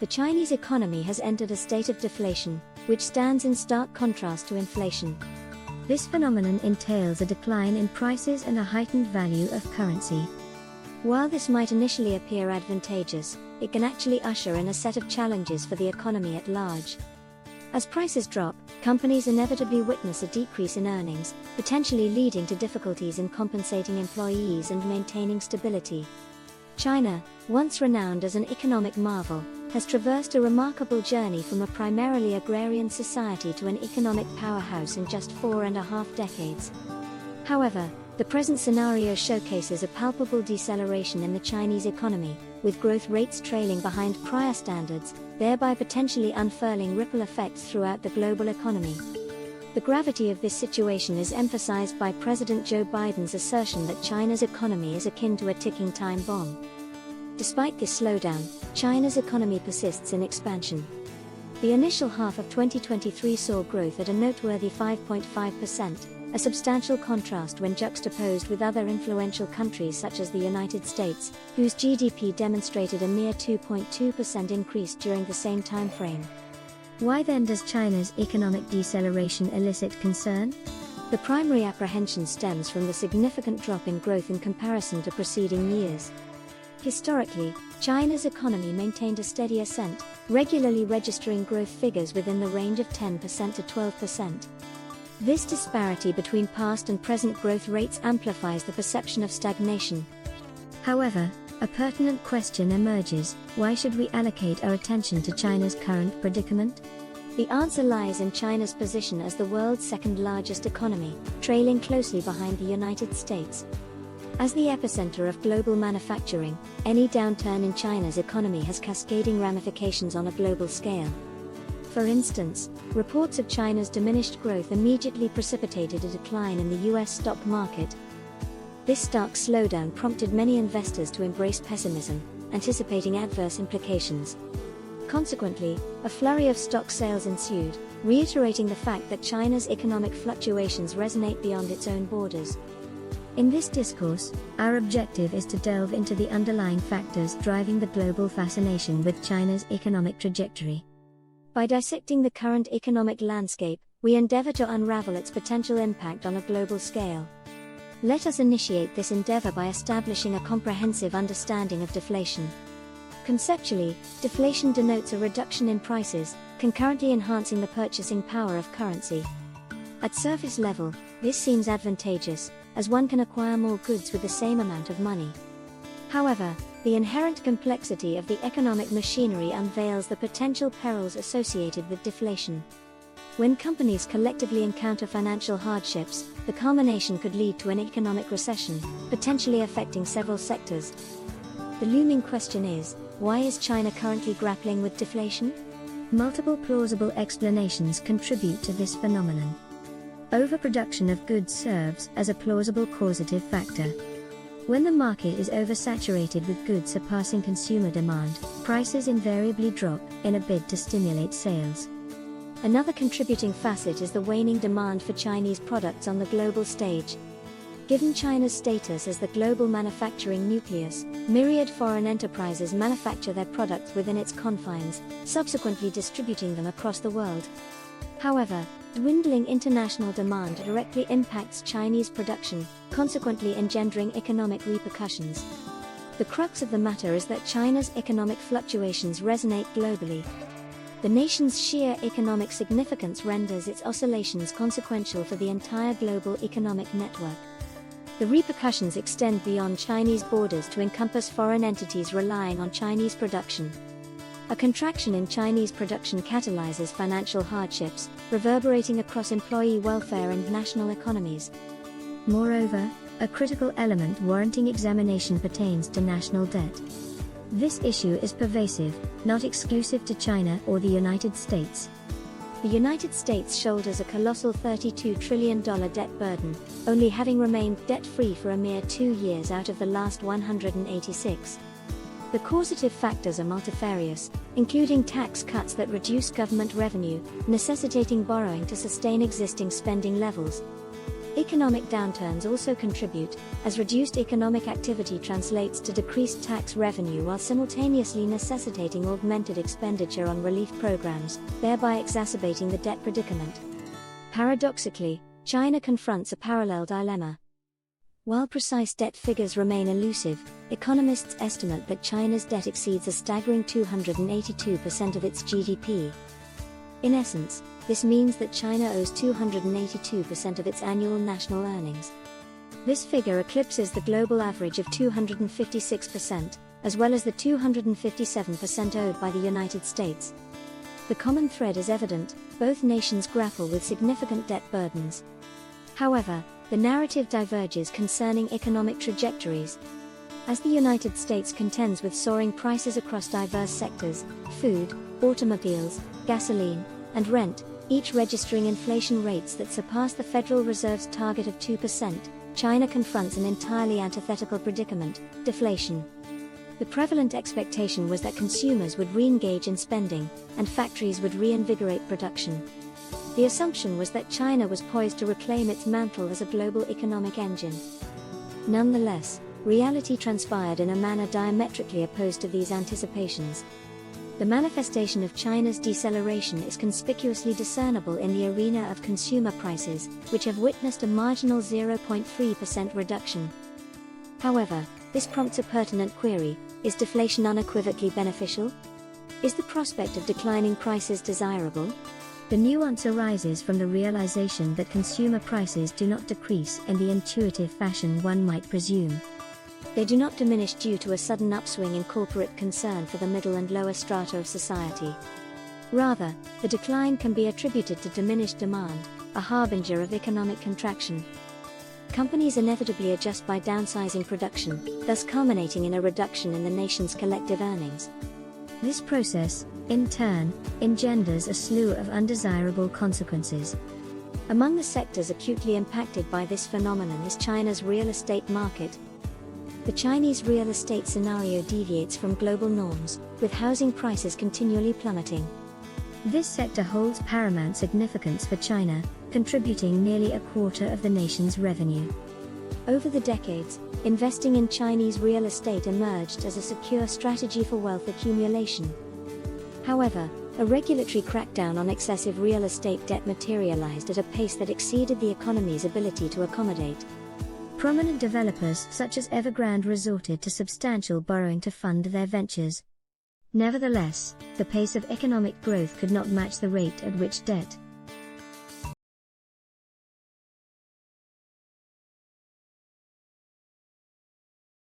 the Chinese economy has entered a state of deflation, which stands in stark contrast to inflation. This phenomenon entails a decline in prices and a heightened value of currency. While this might initially appear advantageous, it can actually usher in a set of challenges for the economy at large. As prices drop, companies inevitably witness a decrease in earnings, potentially leading to difficulties in compensating employees and maintaining stability. China, once renowned as an economic marvel, has traversed a remarkable journey from a primarily agrarian society to an economic powerhouse in just 4.5 decades. However, the present scenario showcases a palpable deceleration in the Chinese economy, with growth rates trailing behind prior standards, thereby potentially unfurling ripple effects throughout the global economy. The gravity of this situation is emphasized by President Joe Biden's assertion that China's economy is akin to a ticking time bomb. Despite this slowdown, China's economy persists in expansion. The initial half of 2023 saw growth at a noteworthy 5.5%, a substantial contrast when juxtaposed with other influential countries such as the United States, whose GDP demonstrated a mere 2.2% increase during the same time frame. Why then does China's economic deceleration elicit concern? The primary apprehension stems from the significant drop in growth in comparison to preceding years. Historically, China's economy maintained a steady ascent, regularly registering growth figures within the range of 10% to 12%. This disparity between past and present growth rates amplifies the perception of stagnation. However, a pertinent question emerges: why should we allocate our attention to China's current predicament? The answer lies in China's position as the world's second-largest economy, trailing closely behind the United States. As the epicenter of global manufacturing, any downturn in China's economy has cascading ramifications on a global scale. For instance, reports of China's diminished growth immediately precipitated a decline in the US stock market. This stark slowdown prompted many investors to embrace pessimism, anticipating adverse implications. Consequently, a flurry of stock sales ensued, reiterating the fact that China's economic fluctuations resonate beyond its own borders. In this discourse, our objective is to delve into the underlying factors driving the global fascination with China's economic trajectory. By dissecting the current economic landscape, we endeavor to unravel its potential impact on a global scale. Let us initiate this endeavor by establishing a comprehensive understanding of deflation. Conceptually, deflation denotes a reduction in prices, concurrently enhancing the purchasing power of currency. At surface level, this seems advantageous, as one can acquire more goods with the same amount of money. However, the inherent complexity of the economic machinery unveils the potential perils associated with deflation. When companies collectively encounter financial hardships, the culmination could lead to an economic recession, potentially affecting several sectors. The looming question is, why is China currently grappling with deflation? Multiple plausible explanations contribute to this phenomenon. Overproduction of goods serves as a plausible causative factor. When the market is oversaturated with goods surpassing consumer demand, prices invariably drop, in a bid to stimulate sales. Another contributing facet is the waning demand for Chinese products on the global stage. Given China's status as the global manufacturing nucleus, myriad foreign enterprises manufacture their products within its confines, subsequently distributing them across the world. However, dwindling international demand directly impacts Chinese production, consequently engendering economic repercussions. The crux of the matter is that China's economic fluctuations resonate globally. The nation's sheer economic significance renders its oscillations consequential for the entire global economic network. The repercussions extend beyond Chinese borders to encompass foreign entities relying on Chinese production. A contraction in Chinese production catalyzes financial hardships, reverberating across employee welfare and national economies. Moreover, a critical element warranting examination pertains to national debt. This issue is pervasive, not exclusive to China or the United States. The United States shoulders a colossal $32 trillion debt burden, only having remained debt-free for a mere 2 years out of the last 186. The causative factors are multifarious, including tax cuts that reduce government revenue, necessitating borrowing to sustain existing spending levels. Economic downturns also contribute, as reduced economic activity translates to decreased tax revenue while simultaneously necessitating augmented expenditure on relief programs, thereby exacerbating the debt predicament. Paradoxically, China confronts a parallel dilemma. While precise debt figures remain elusive, economists estimate that China's debt exceeds a staggering 282% of its GDP. In essence, this means that China owes 282% of its annual national earnings. This figure eclipses the global average of 256%, as well as the 257% owed by the United States. The common thread is evident: both nations grapple with significant debt burdens. However, the narrative diverges concerning economic trajectories. As the United States contends with soaring prices across diverse sectors, food, automobiles, gasoline, and rent, each registering inflation rates that surpass the Federal Reserve's target of 2%, China confronts an entirely antithetical predicament: deflation. The prevalent expectation was that consumers would re-engage in spending, and factories would reinvigorate production. The assumption was that China was poised to reclaim its mantle as a global economic engine. Nonetheless, reality transpired in a manner diametrically opposed to these anticipations. The manifestation of China's deceleration is conspicuously discernible in the arena of consumer prices, which have witnessed a marginal 0.3% reduction. However, this prompts a pertinent query: is deflation unequivocally beneficial? Is the prospect of declining prices desirable? The nuance arises from the realization that consumer prices do not decrease in the intuitive fashion one might presume. They do not diminish due to a sudden upswing in corporate concern for the middle and lower strata of society. Rather, the decline can be attributed to diminished demand, a harbinger of economic contraction. Companies inevitably adjust by downsizing production, thus culminating in a reduction in the nation's collective earnings. This process, in turn, engenders a slew of undesirable consequences. Among the sectors acutely impacted by this phenomenon is China's real estate market. The Chinese real estate scenario deviates from global norms, with housing prices continually plummeting. This sector holds paramount significance for China, contributing nearly a quarter of the nation's revenue. Over the decades, investing in Chinese real estate emerged as a secure strategy for wealth accumulation. However, a regulatory crackdown on excessive real estate debt materialized at a pace that exceeded the economy's ability to accommodate. Prominent developers such as Evergrande resorted to substantial borrowing to fund their ventures. Nevertheless, the pace of economic growth could not match the rate at which debt